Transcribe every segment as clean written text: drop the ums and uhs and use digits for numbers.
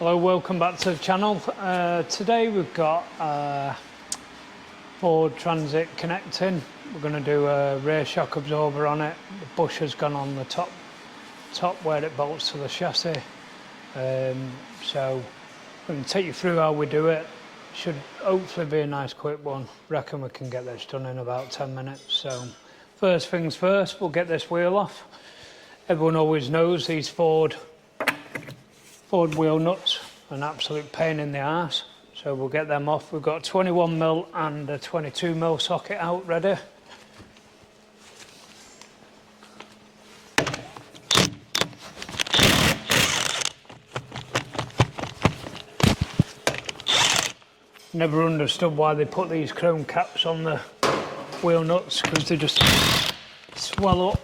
Hello, welcome back to the channel. Today we've got Ford Transit connecting. We're going to do a rear shock absorber on it. The bush has gone on the top where it bolts to the chassis. So I'm going to take you through how we do it. Should hopefully be a nice quick one. Reckon we can get this done in about 10 minutes. So first things first, we'll get this wheel off. Everyone always knows these Ford wheel nuts, an absolute pain in the arse. So we'll get them off. We've got 21mm and a 22mm socket out ready. Never understood why they put these chrome caps on the wheel nuts, because they just swell up.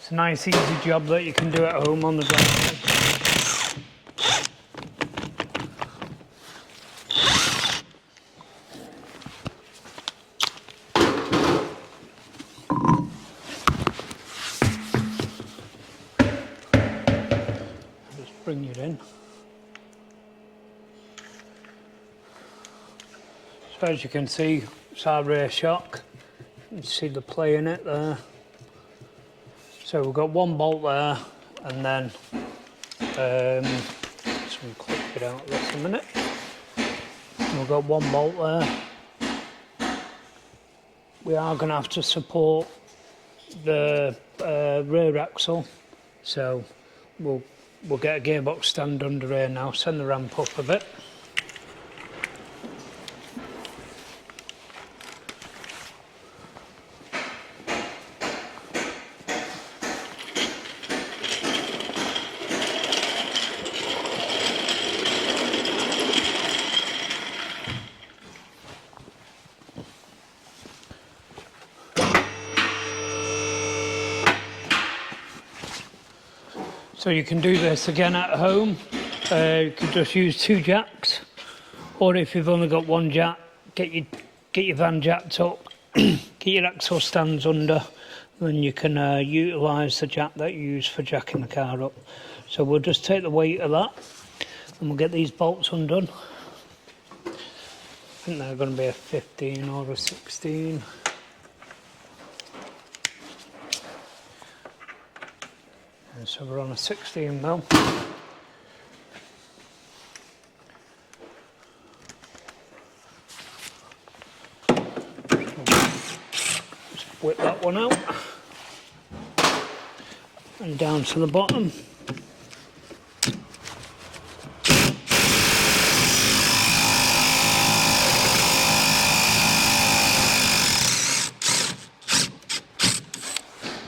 It's a nice easy job that you can do at home on the driveway. Just bring it in. So as you can see, it's our rear shock. You can see the play in it there. So we've got one bolt there, and then just going to clip it out just a minute. We've got one bolt there. We are going to have to support the rear axle, so we'll get a gearbox stand under here now. Send the ramp up a bit. So you can do this again at home. You can just use 2 jacks, or if you've only got 1 jack, get your van jacked up, get your axle stands under, then you can utilise the jack that you use for jacking the car up. So we'll just take the weight of that, and we'll get these bolts undone. I think they're going to be a 15 or a 16. And so we're on a 16mm. Just whip that one out and down to the bottom.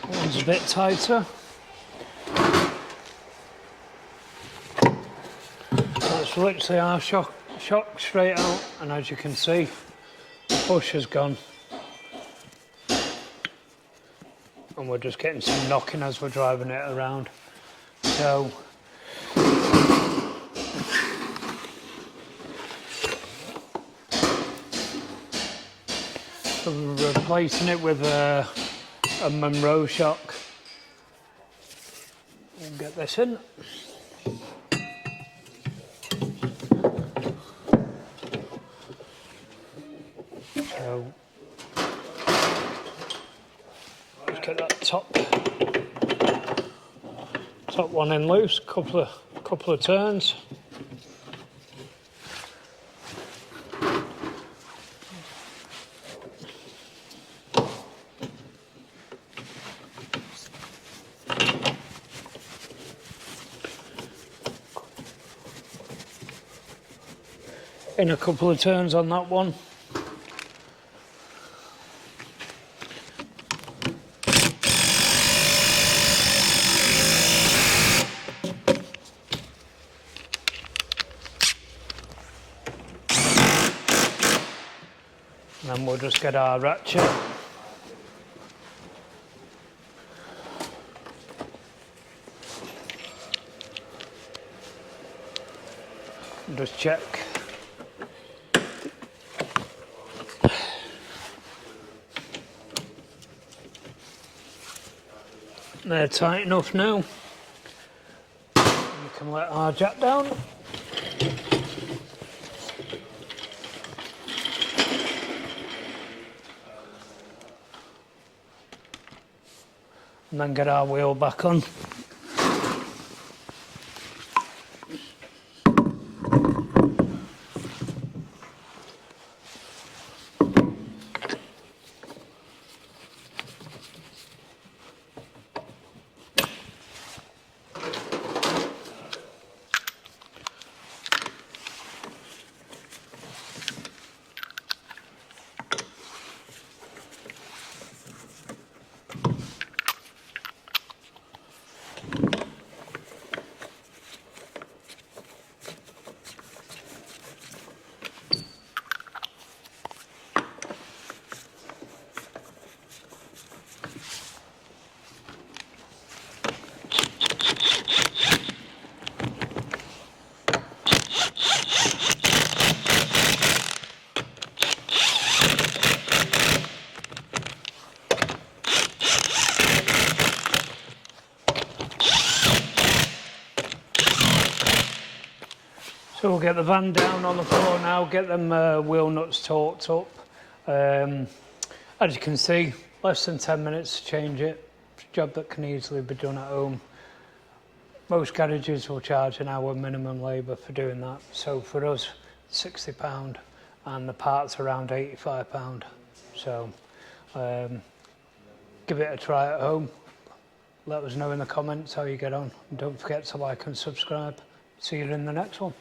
That one's a bit tighter. It's literally our shock straight out, and as you can see, the bush has gone, and we're just getting some knocking as we're driving it around. So we're replacing it with a Monroe shock. We'll get this in. So just get that top one in loose, couple of turns. In a couple of turns on that one. And then we'll just get our ratchet. And just check they're tight enough now. We can let our jack down. And then get our wheel back on. So we'll get the van down on the floor now, get them wheel nuts torqued up. As you can see, less than 10 minutes to change it. It's a job that can easily be done at home. Most garages will charge an hour minimum labour for doing that. So for us, £60 and the parts around £85. So give it a try at home. Let us know in the comments how you get on. And don't forget to like and subscribe. See you in the next one.